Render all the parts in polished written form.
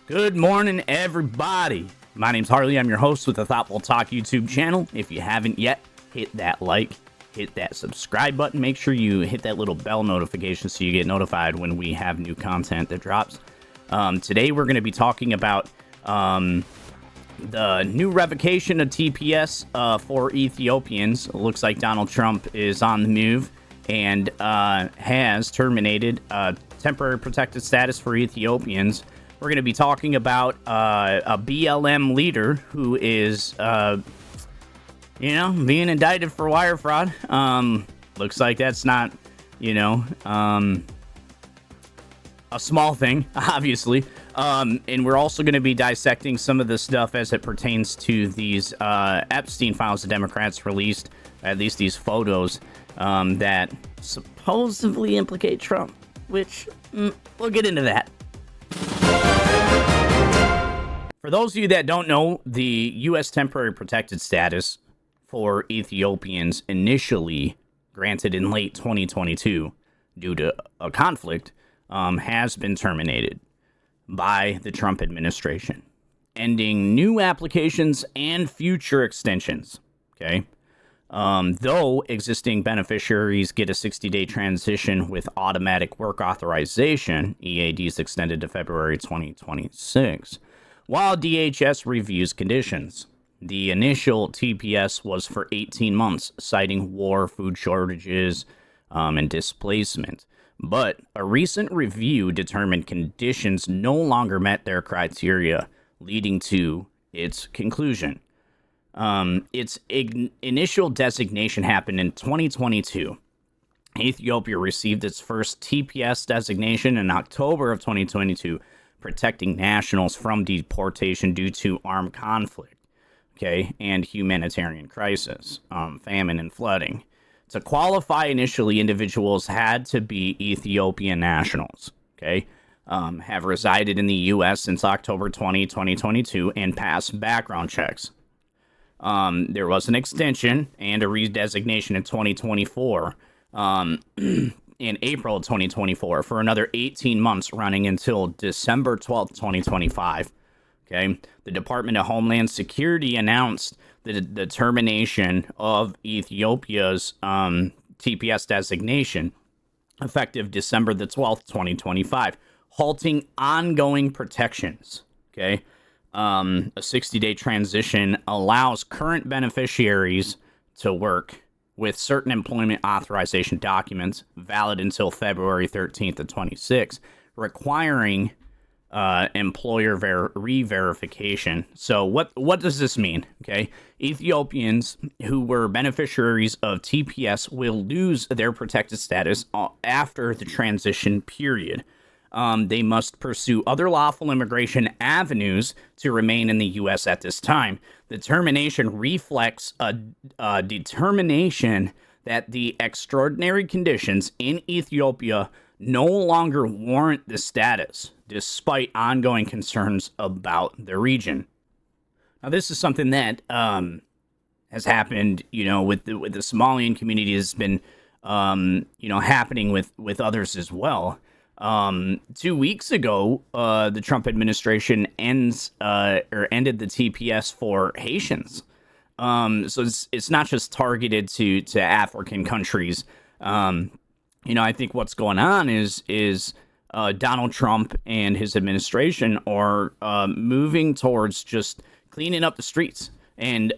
Good morning, everybody. My name's Harley. I'm your host with the Thoughtful Talk YouTube channel. If you haven't yet, hit that like, hit that subscribe button. Make sure you hit that little bell notification so you get notified when we have new content that drops. Today, we're going to be talking about the new revocation of TPS for Ethiopians. It looks like Donald Trump is on the move and has terminated temporary protected status for Ethiopians. We're going to be talking about a BLM leader who is, being indicted for wire fraud. Looks like that's not, a small thing, obviously. And we're also going to be dissecting some of the stuff as it pertains to these Epstein files the Democrats released, at least these photos that supposedly implicate Trump, which we'll get into that. For those of you that don't know, the U.S. temporary protected status for Ethiopians initially granted in late 2022 due to a conflict has been terminated by the Trump administration, ending new applications and future extensions. Okay. Though existing beneficiaries get a 60-day transition with automatic work authorization, EADs extended to February 2026. While DHS reviews conditions, the initial TPS was for 18 months, citing war, food shortages, and displacement. But a recent review determined conditions no longer met their criteria, leading to its conclusion. Its initial designation happened in 2022. Ethiopia received its first TPS designation in October of 2022, protecting nationals from deportation due to armed conflict, and humanitarian crisis, famine and flooding. To qualify initially, individuals had to be Ethiopian nationals, have resided in the U.S. since October 2022, and passed background checks. There was an extension and a redesignation in 2024, in April 2024 for another 18 months running until December 12th, 2025. The Department of Homeland Security announced the termination of Ethiopia's TPS designation effective December the 12th, 2025, halting ongoing protections. A 60-day transition allows current beneficiaries to work with certain employment authorization documents valid until February 13th of 26, requiring employer re-verification. So what does this mean? Ethiopians who were beneficiaries of TPS will lose their protected status after the transition period. They must pursue other lawful immigration avenues to remain in the U.S. at this time. The termination reflects a determination that the extraordinary conditions in Ethiopia no longer warrant the status, despite ongoing concerns about the region. Now, this is something that has happened, with the Somalian community, has been, happening with others as well. 2 weeks ago, the Trump administration ended the TPS for Haitians. So it's not just targeted to African countries. I think what's going on is Donald Trump and his administration are moving towards just cleaning up the streets and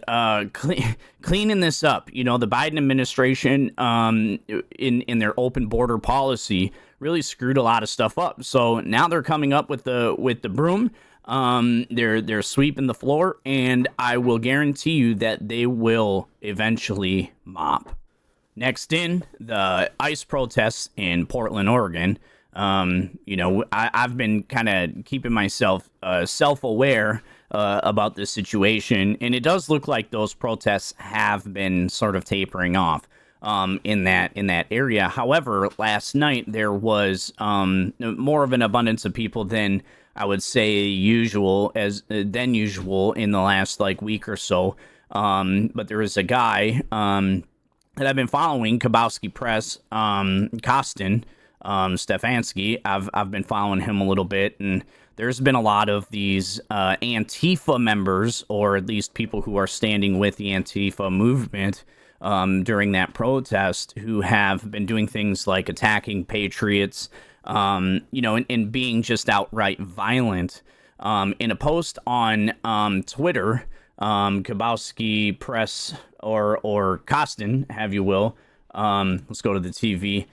cleaning this up. The Biden administration, in their open border policy, really screwed a lot of stuff up. So now they're coming up with the broom. They're sweeping the floor, and I will guarantee you that they will eventually mop. Next in, the ICE protests in Portland, Oregon. I've been kind of keeping myself self-aware about this situation, and it does look like those protests have been sort of tapering off in that area. However, last night there was more of an abundance of people than I would say usual in the last week or so. But there is a guy that I've been following, Kabowski Press, Costin, Stefanski. I've been following him a little bit, and there's been a lot of these Antifa members, or at least people who are standing with the Antifa movement during that protest, who have been doing things like attacking patriots, and being just outright violent. In a post on Twitter, Kabowski Press or Costin, have you will, let's go to the TV,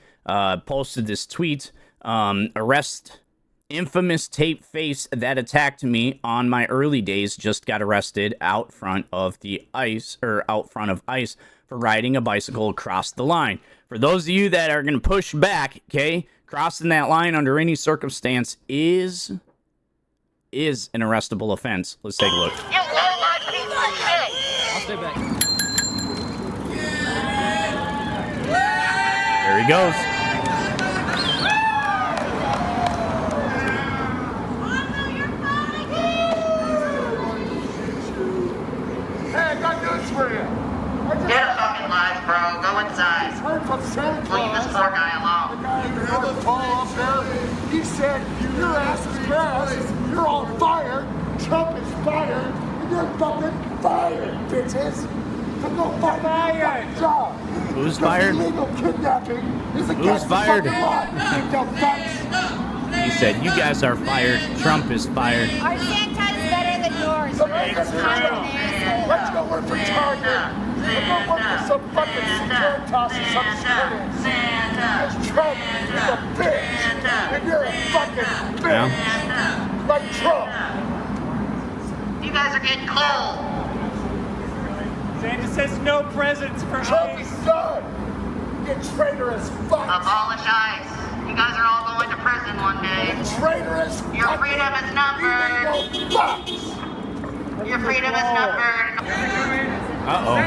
posted this tweet, arrest infamous tape face that attacked me on my early days, just got arrested out front of ICE for riding a bicycle across the line. For those of you that are going to push back, okay, crossing that line under any circumstance is an arrestable offense. Let's take a look. You low-life piece of shit! I'll stay back. There he goes. Hey, I got news for you. Get a fucking life, bro. Go inside. Heard from Santa Claus. Leave this poor guy alone. The guy in the other tall up there, he said, your ass is grass, you're on fire, Trump is fired, and you're fucking fired, bitches. So go fight your fucking job. Who's fired? Illegal kidnapping is against Who's fired? the fucking law, you dumb fucks. He said, you guys are fired. Trump is fired. Our Santa is better than yours. So make us real. Let's go work for Target. Let's go work for some fucking Securitas or some shit. Because Trump is a bitch. And you're a fucking bitch. Like Trump. You guys are getting cold. Santa says no presents for Trump is ICE. done. You traitorous fucks. Abolish ICE. You guys are all going to prison one day. Traitorous Your freedom is numbered. illegal fucks. Your freedom is numbered. Uh-oh.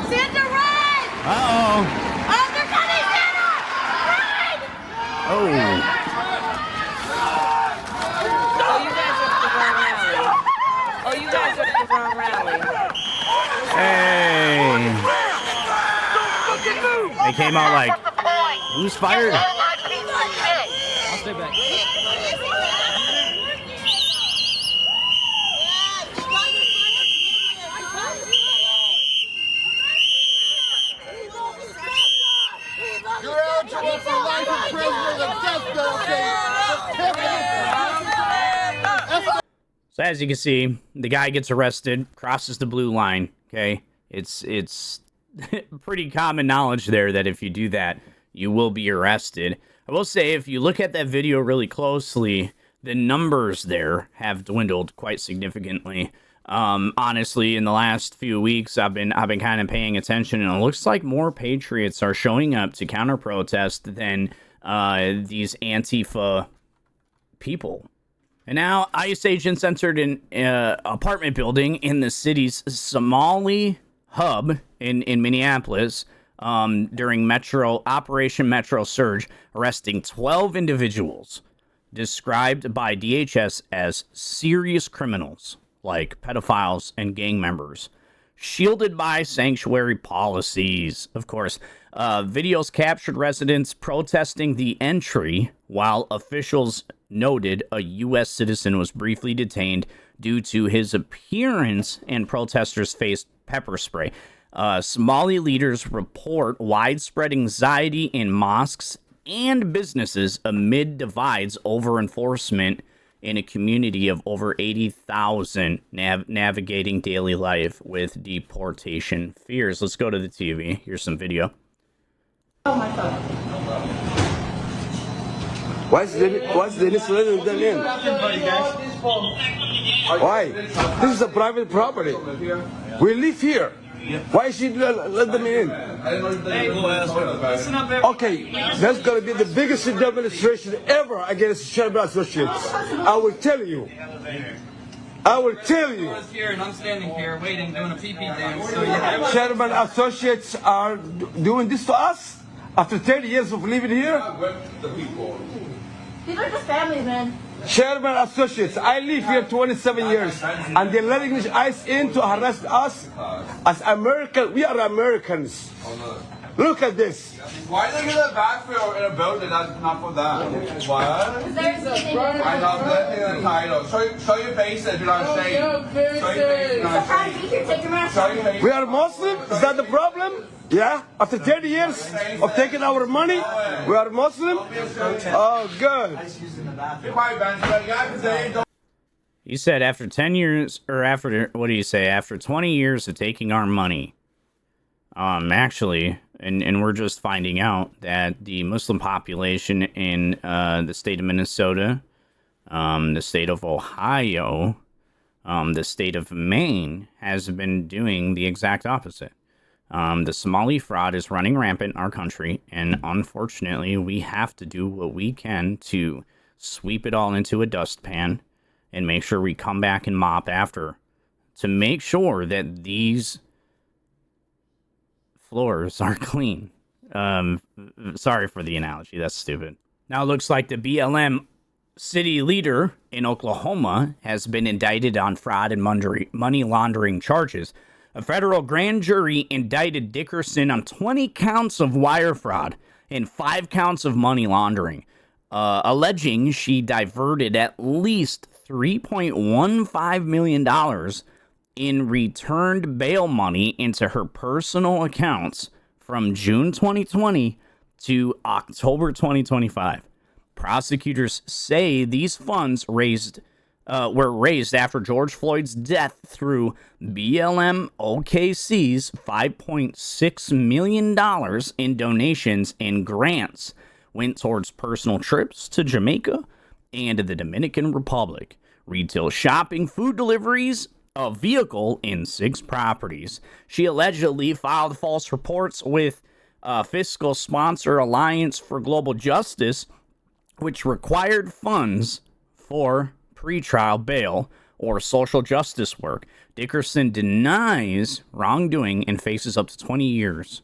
Santa, run! Uh-oh. Oh, they're coming, Santa! Run! Oh. Oh, you guys are at the wrong rally. Hey. They came out like, What's the point? who's fired? You low-life piece of shit! I'll stay back. You're eligible for life imprisonment and death penalty. So as you can see, the guy gets arrested, crosses the blue line, okay? It's pretty common knowledge there that if you do that, you will be arrested. I will say, if you look at that video really closely, the numbers there have dwindled quite significantly. Honestly, in the last few weeks, I've been kind of paying attention, and it looks like more patriots are showing up to counter protest than these Antifa people. And now, ICE agents entered an apartment building in the city's Somali hub in Minneapolis during Operation Metro Surge, arresting 12 individuals described by DHS as serious criminals, like pedophiles and gang members, shielded by sanctuary policies. Of course, videos captured residents protesting the entry, while officials noted a U.S. citizen was briefly detained due to his appearance, and protesters faced pepper spray. Somali leaders report widespread anxiety in mosques and businesses amid divides over enforcement in a community of over 80,000 navigating daily life with deportation fears. Let's go to the TV. Here's some video. Oh my God. What's the incident done in? Why? This is a private property. We live here. Why should you let them in? Okay, that's going to be the biggest demonstration ever against Chairman Associates. I will tell you. I will tell you. I was here and I'm standing here waiting, doing a pee-pee dance. So yeah. Chairman Associates are doing this to us after 30 years of living here. These are just families, man. Chairman Associates, I live here 27 years, and they're letting ICE in to harass us as Americans. We are Americans. Look at this. Why do they get a bag for in a building that's not for that? What? I love the title. Show your faces, you're not ashamed. Show your faces, you're not ashamed. Show your faces. We are Muslim? Is that the problem? Yeah? After 30 years of taking our money, we are Muslim? Oh, good. He said after 10 years, or after, what do you say, after 20 years of taking our money, actually, and we're just finding out that the Muslim population in the state of Minnesota, the state of Ohio, the state of Maine has been doing the exact opposite. The Somali fraud is running rampant in our country, and unfortunately, we have to do what we can to sweep it all into a dustpan and make sure we come back and mop after to make sure that these floors are clean. Sorry for the analogy. That's stupid. Now it looks like the BLM city leader in Oklahoma has been indicted on fraud and money laundering charges. A federal grand jury indicted Dickerson on 20 counts of wire fraud and 5 counts of money laundering, alleging she diverted at least $3.15 million in returned bail money into her personal accounts from June 2020 to October 2025. Prosecutors say these funds were raised after George Floyd's death through BLM OKC's $5.6 million in donations and grants went towards personal trips to Jamaica and the Dominican Republic, retail shopping, food deliveries, a vehicle, in 6 properties. She allegedly filed false reports with fiscal sponsor Alliance for Global Justice, which required funds for pretrial bail or social justice work. Dickerson denies wrongdoing and faces up to 20 years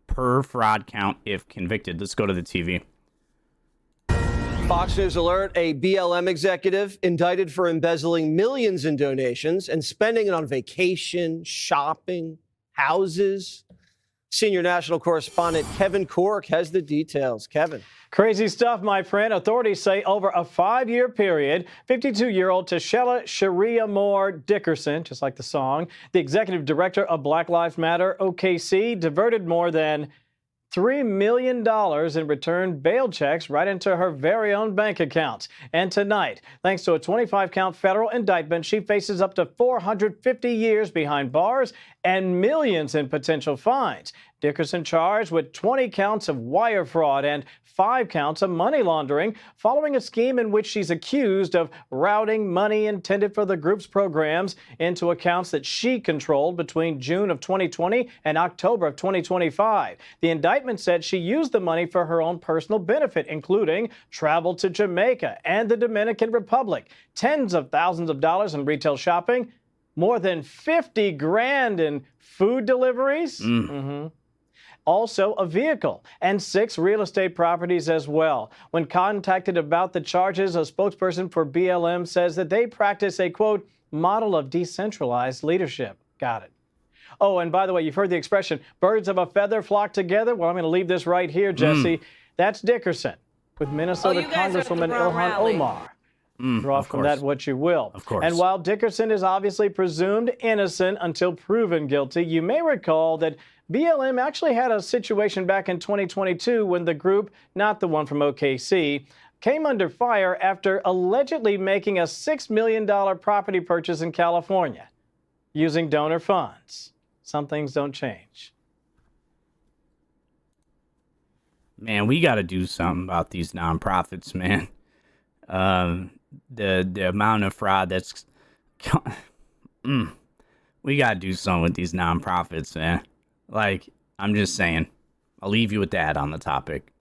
per fraud count if convicted. Let's go to the TV. Fox News alert, a BLM executive indicted for embezzling millions in donations and spending it on vacation, shopping, houses. Senior national correspondent Kevin Cork has the details. Kevin. Crazy stuff, my friend. Authorities say over a 5-year period, 52-year-old Tashella Sharia Moore Dickerson, just like the song, the executive director of Black Lives Matter OKC, diverted more than $3 million in return bail checks right into her very own bank accounts. And tonight, thanks to a 25-count federal indictment, she faces up to 450 years behind bars and millions in potential fines. Dickerson charged with 20 counts of wire fraud and 5 counts of money laundering, following a scheme in which she's accused of routing money intended for the group's programs into accounts that she controlled between June of 2020 and October of 2025. The indictment said she used the money for her own personal benefit, including travel to Jamaica and the Dominican Republic, tens of thousands of dollars in retail shopping, more than 50 grand in food deliveries. Also, a vehicle and 6 real estate properties as well. When contacted about the charges, a spokesperson for BLM says that they practice a, quote, model of decentralized leadership. Got it. Oh, and by the way, you've heard the expression, birds of a feather flock together. Well, I'm going to leave this right here, Jesse. That's Dickerson with Minnesota Congresswoman Ilhan Omar. Draw from that what you will. Of course. And while Dickerson is obviously presumed innocent until proven guilty, you may recall that BLM actually had a situation back in 2022 when the group, not the one from OKC, came under fire after allegedly making a $6 million property purchase in California using donor funds. Some things don't change. Man, we got to do something about these nonprofits, man. The amount of fraud that's... We got to do something with these nonprofits, man. Like, I'm just saying. I'll leave you with that on the topic.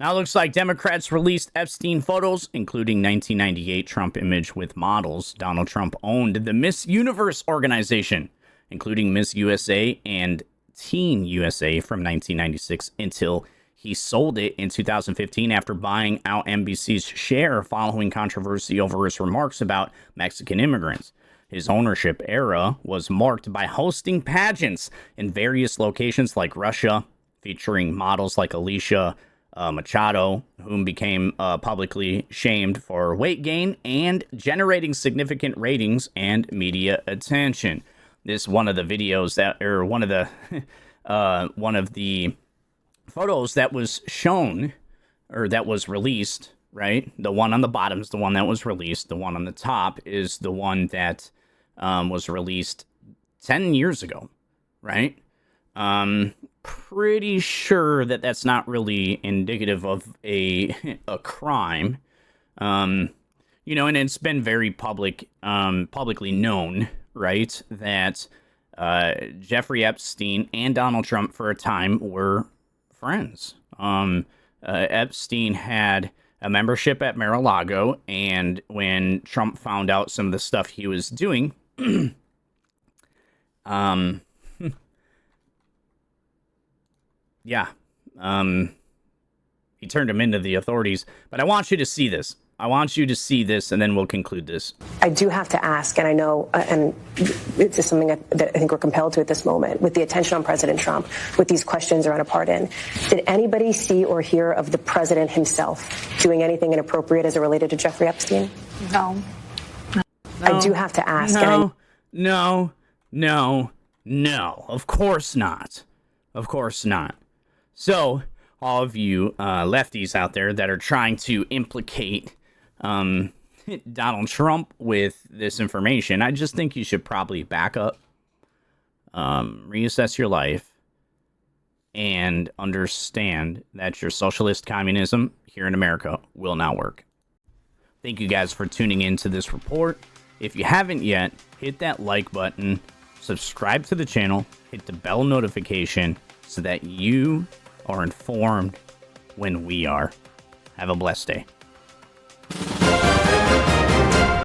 Now it looks like Democrats released Epstein photos, including 1998 Trump image with models. Donald Trump owned the Miss Universe organization, including Miss USA and Teen USA from 1996 until he sold it in 2015 after buying out NBC's share following controversy over his remarks about Mexican immigrants. His ownership era was marked by hosting pageants in various locations like Russia, featuring models like Alicia Machado, whom became publicly shamed for weight gain and generating significant ratings and media attention. This one of the videos that, or one of the one of the photos that was shown, or that was released, right? The one on the bottom is the one that was released. The one on the top is the one that was released 10 years ago, right? Pretty sure that that's not really indicative of a crime. You know, and it's been very publicly known, right, that Jeffrey Epstein and Donald Trump for a time were friends. Epstein had a membership at Mar-a-Lago, and when Trump found out some of the stuff he was doing, yeah, he turned him into the authorities. But I want you to see this. I want you to see this, and then we'll conclude this. I do have to ask, and I know, and it's just something that I think we're compelled to at this moment, with the attention on President Trump, with these questions around a pardon, did anybody see or hear of the president himself doing anything inappropriate as it related to Jeffrey Epstein? No. I do have to ask. No. Of course not. Of course not. So, all of you lefties out there that are trying to implicate Donald Trump with this information, I just think you should probably back up, reassess your life, and understand that your socialist communism here in America will not work. Thank you guys for tuning in to this report. If you haven't yet, hit that like button, subscribe to the channel, hit the bell notification so that you are informed when we are. Have a blessed day.